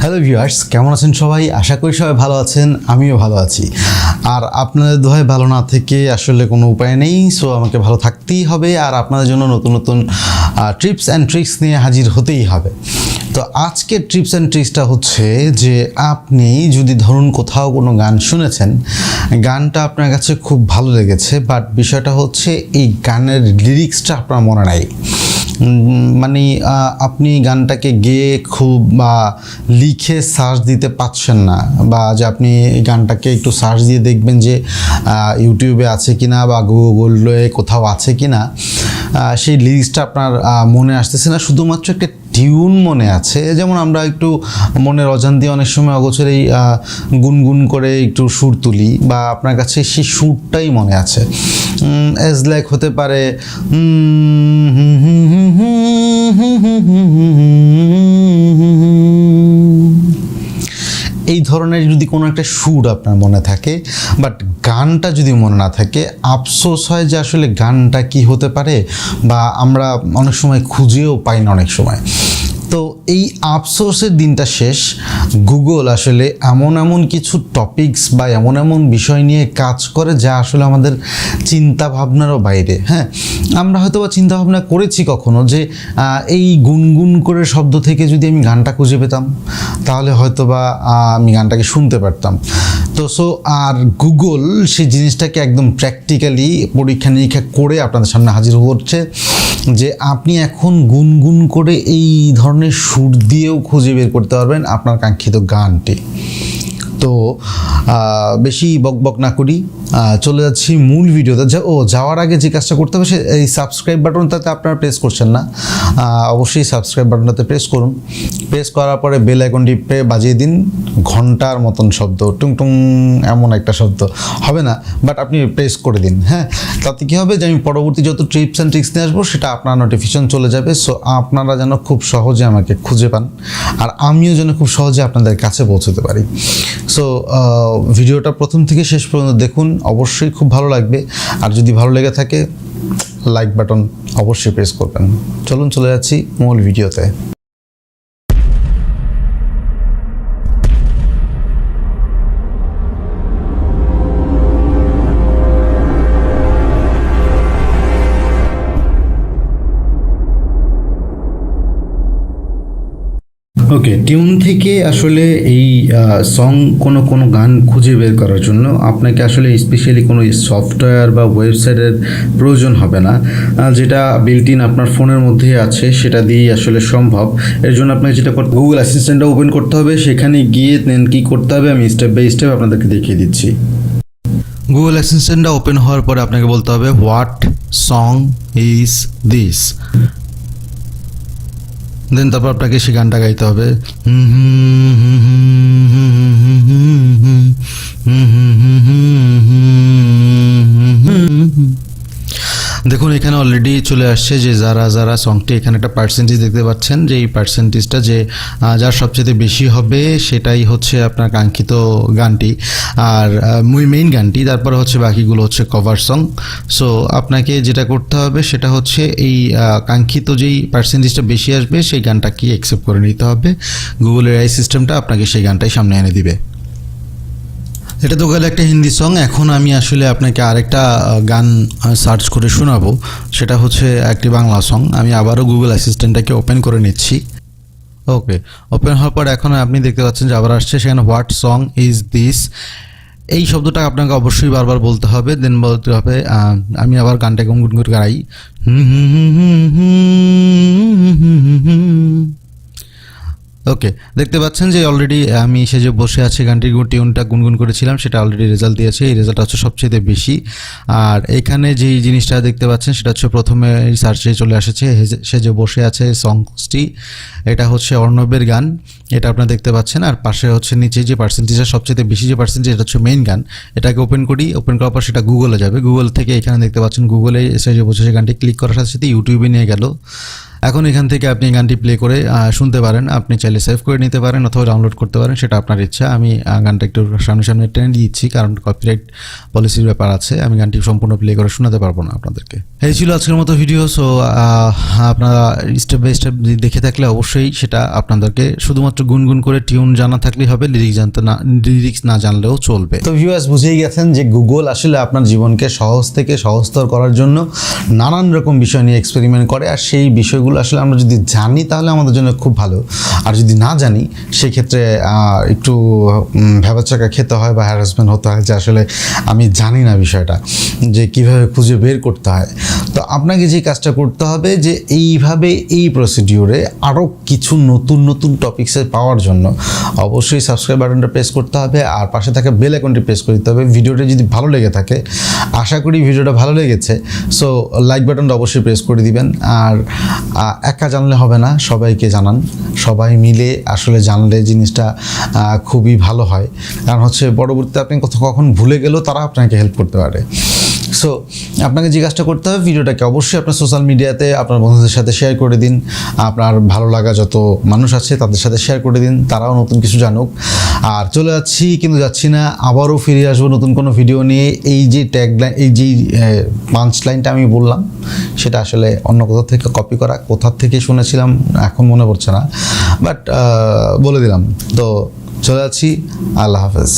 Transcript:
Hello viewers, কেমন আছেন সবাই? আশা করি সবাই ভালো আছেন, আমিও ভালো আছি। আর আপনাদের দোহায় ভালো না থেকে আসলে কোনো উপায় নেই, সো আমাকে ভালো থাকতেই হবে আর আপনাদের জন্য নতুন নতুন টিপস অ্যান্ড ট্রিক্স নিয়ে হাজির হতেই হবে। তো আজকের টিপস অ্যান্ড ট্রিক্সটা হচ্ছে যে আপনি যদি ধরুন কোথাও কোনো গান শুনেছেন, গানটা আপনার কাছে খুব ভালো লেগেছে, বাট বিষয়টা হচ্ছে এই গানের লিরিক্সটা আপনার মনে নাই। মানে আপনি গানটাকে গেয়ে খুব বা লিখে সার্চ দিতে পারছেন না, বা যে আপনি গানটাকে একটু সার্চ দিয়ে দেখবেন যে ইউটিউবে আছে কিনা বা গুগলে কোথাও আছে কিনা, সেই লিরিক্সটা আপনার মনে আসতেছে না, শুধুমাত্র একটা টিউন মনে আছে। যেমন আমরা একটু মনের অজান্তে অনেক সময় অগোচরেই গুনগুন করে একটু সুর তুলি, বা আপনার কাছে সেই সুরটাই মনে আছে। এজ লাইক হতে পারে এই ধরনের যদি কোনো একটা সুর আপনার মনে থাকে, বাট গানটা যদি মনে না থাকে, আফসোস হয় যে আসলে গানটা কি হতে পারে, বা আমরা অনেক সময় খুঁজেও পাই না অনেক সময়। তো এই আফসোসের দিনটা শেষ। গুগল আসলে এমন কিছু টপিকস বা এমন বিষয় নিয়ে কাজ করে যা আসলে আমাদের চিন্তা ভাবনারও বাইরে। হ্যাঁ, আমরা হয়তো বা চিন্তা ভাবনা করেছি কখনো যে এই গুনগুন করে শব্দ থেকে যদি আমি গানটা খুঁজে পেতাম, তাহলে হয়তো বা আমি গানটাকে শুনতে পারতাম। তো আর গুগল সেই জিনিসটাকে একদম প্র্যাকটিক্যালি পরীক্ষা নিরীক্ষা করে আপনাদের সামনে হাজির করছে যে আপনি এখন গুনগুন করে এই ধরনের সুর দিয়েও খুঁজে বের করতে পারবেন আপনার কাঙ্ক্ষিত গানটি। তো বেশি বকবক না করি, চলে যাচ্ছি মূল ভিডিওতে। যাওয়ার আগে যে কাজটা করতে হবে, সে এই সাবস্ক্রাইব বাটনটাতে আপনারা প্রেস করছেন না, অবশ্যই সাবস্ক্রাইব বাটনটাতে প্রেস করুন। প্রেস করার পরে বেল আইকনটি বাজিয়ে দিন, ঘন্টার মতন শব্দ, টুং টুং এমন একটা শব্দ হবে না, বাট আপনি প্রেস করে দিন। হ্যাঁ, তাতে কী হবে যে আমি পরবর্তী যত টিপস অ্যান্ড ট্রিক্স নিয়ে আসবো সেটা আপনার নোটিফিকেশন চলে যাবে। সো আপনারা যেন খুব সহজে আমাকে খুঁজে পান, আর আমিও যেন খুব সহজে আপনাদের কাছে পৌঁছতে পারি। সো ভিডিওটা প্রথম থেকে শেষ পর্যন্ত দেখুন, অবশ্যই খুব ভালো লাগবে। আর যদি ভালো লেগে থাকে, লাইক বাটন অবশ্যই প্রেস করবেন। চলুন চলে যাচ্ছি মূল ভিডিওতে। ওকে, টিউন থেকে আসলে এই সং কোনো গান খুঁজে বের করার জন্য আপনাকে আসলে স্পেশালি কোনো সফটওয়্যার বা ওয়েবসাইটের প্রয়োজন হবে না, যেটা বিল্ট ইন আপনার ফোনের মধ্যেই আছে, সেটা দিয়েই আসলে সম্ভব। এর জন্য আপনাকে যেটা করতে, গুগল অ্যাসিস্ট্যান্টটা ওপেন করতে হবে। সেখানে গিয়ে দেন কী করতে হবে আমি স্টেপ বাই স্টেপ আপনাদেরকে দেখিয়ে দিচ্ছি। গুগল অ্যাসিস্ট্যান্টটা ওপেন হওয়ার পরে আপনাকে বলতে হবে হোয়াট সং ইজ দিস, দেন তারপর আপনাকে সেই গানটা গাইতে হবে। দেখুন এখানে অলরেডি চলে আসছে যে যারা সংটি, এখানে একটা পার্সেন্টেজ দেখতে পাচ্ছেন, যে এই পার্সেন্টেজটা যে যার সবচেয়ে বেশি হবে সেটাই হচ্ছে আপনার কাঙ্ক্ষিত গানটি, আর মেইন গানটি। তারপরে হচ্ছে বাকিগুলো হচ্ছে কভার সং। সো আপনাকে যেটা করতে হবে সেটা হচ্ছে এই কাঙ্ক্ষিত যেই পার্সেন্টেজটা বেশি আসবে সেই গানটাকে অ্যাকসেপ্ট করে নিতে হবে। গুগলের এই সিস্টেমটা আপনাকে সেই গানটাই সামনে এনে দিবে। এটা তো গেল একটা হিন্দি সং। এখন আমি আসলে আপনাকে আরেকটা গান সার্চ করে শোনাবো, সেটা হচ্ছে একটি বাংলা সং। আমি আবারও গুগল অ্যাসিস্ট্যান্টটাকে ওপেন করে নিচ্ছি। ওকে, ওপেন হওয়ার পর এখন আপনি দেখতে পাচ্ছেন যে আবার আসছে সেখানে হোয়াট সং ইজ দিস, এই শব্দটা আপনাকে অবশ্যই বারবার বলতে হবে। দেন বলতে হবে, আমি আবার গানটাকে গুনগুন করে গাই। ওকে, দেখতে পাচ্ছেন যে অলরেডি আমি সে যে বসে আছে গানটির টিউনটা গুনগুন করেছিলাম সেটা অলরেডি রেজাল্ট দিয়েছে। এই রেজাল্টটা হচ্ছে সবচেয়ে বেশি। আর এখানে যেই জিনিসটা দেখতে পাচ্ছেন সেটা হচ্ছে প্রথমে সার্চে চলে এসেছে সে যে বসে আছে সংসটি, এটা হচ্ছে অর্ণবের গান, এটা আপনারা দেখতে পাচ্ছেন। আর পাশে হচ্ছে নিচে যে পার্সেন্টেজটা সবচেয়ে বেশি যে পার্সেন্টেজ, এটা হচ্ছে মেইন গান। এটাকে ওপেন করি, ওপেন করার পর সেটা গুগলে যাবে। গুগল থেকে এখানে দেখতে পাচ্ছেন গুগলে এসে যে বসে গানটি ক্লিক করার সাথে সাথে ইউটিউবে নিয়ে গেল। এখন এখান থেকে আপনি গানটি প্লে করে শুনতে পারেন, আপনি চাইলে সেভ করে নিতে পারেন অথবা ডাউনলোড করতে পারেন, সেটা আপনার ইচ্ছা। আমি গানটা একটু সামনে সামনে টেনে দিচ্ছি কারণ কপিরাইট পলিসির ব্যাপার আছে, আমি গানটি সম্পূর্ণ প্লে করে শোনাতে পারবো না আপনাদেরকে। এই ছিল আজকের মতো ভিডিও। সো আপনারা স্টেপ বাই স্টেপ দেখে থাকলে অবশ্যই সেটা আপনাদেরকে শুধুমাত্র গুনগুন করে টিউন জানা থাকলেই হবে, লিরিক্স না জানলেও চলবে। তো ভিউয়ার্স বুঝেই গেছেন যে গুগল আসলে আপনার জীবনকে সহজ থেকে সহজতর করার জন্য নানান রকম বিষয় নিয়ে এক্সপেরিমেন্ট করে, আর সেই বিষয়গুলো আসলে আমরা যদি জানি তাহলে আমাদের জন্য খুব ভালো, আর যদি না জানি সেক্ষেত্রে একটু ভেবাচাকা খেতে হয় বা হ্যারাসমেন্ট হতে হয় যে আসলে আমি জানি না বিষয়টা যে কিভাবে খুঁজে বের করতে হয়। তো আপনাকে যে কাজটা করতে হবে যে এইভাবে এই প্রসিডিওরে আরও কিছু নতুন নতুন টপিক্সে পাওয়ার জন্য অবশ্যই সাবস্ক্রাইব বাটনটা প্রেস করতে হবে, আর পাশে থাকা বেল আইকনটি প্রেস করে দিতে হবে। ভিডিওটা যদি ভালো লেগে থাকে, আশা করি ভিডিওটা ভালো লেগেছে, সো লাইক বাটনটা অবশ্যই প্রেস করে দিবেন। আর একা জানলে হবে না, সবাইকে জানান, সবাই মিলে আসলে জানলে জিনিসটা খুবই ভালো হয়। কারণ হচ্ছে পরবর্তীতে আপনি কখন ভুলে গেলেও তারা আপনাকে হেল্প করতে পারে। সো আপনাকে যে কাজটা করতে হবে, ভিডিওটাকে অবশ্যই আপনার সোশ্যাল মিডিয়াতে আপনার বন্ধুদের সাথে শেয়ার করে দিন, আপনার ভালো লাগা যত মানুষ আছে তাদের সাথে শেয়ার করে দিন, তারাও নতুন কিছু জানুক। আর চলে যাচ্ছি, কিন্তু যাচ্ছি না, আবারও ফিরে আসবো নতুন কোনো ভিডিও নিয়ে। এই যে ট্যাগলাইন, এই যে পাঞ্চ লাইনটা আমি বললাম, সেটা আসলে অন্য কোথাও থেকে কপি করা, কোথার থেকে শুনেছিলাম এখন মনে পড়ছে না, বাট বলে দিলাম। তো চলে যাচ্ছি, আল্লাহ হাফেজ।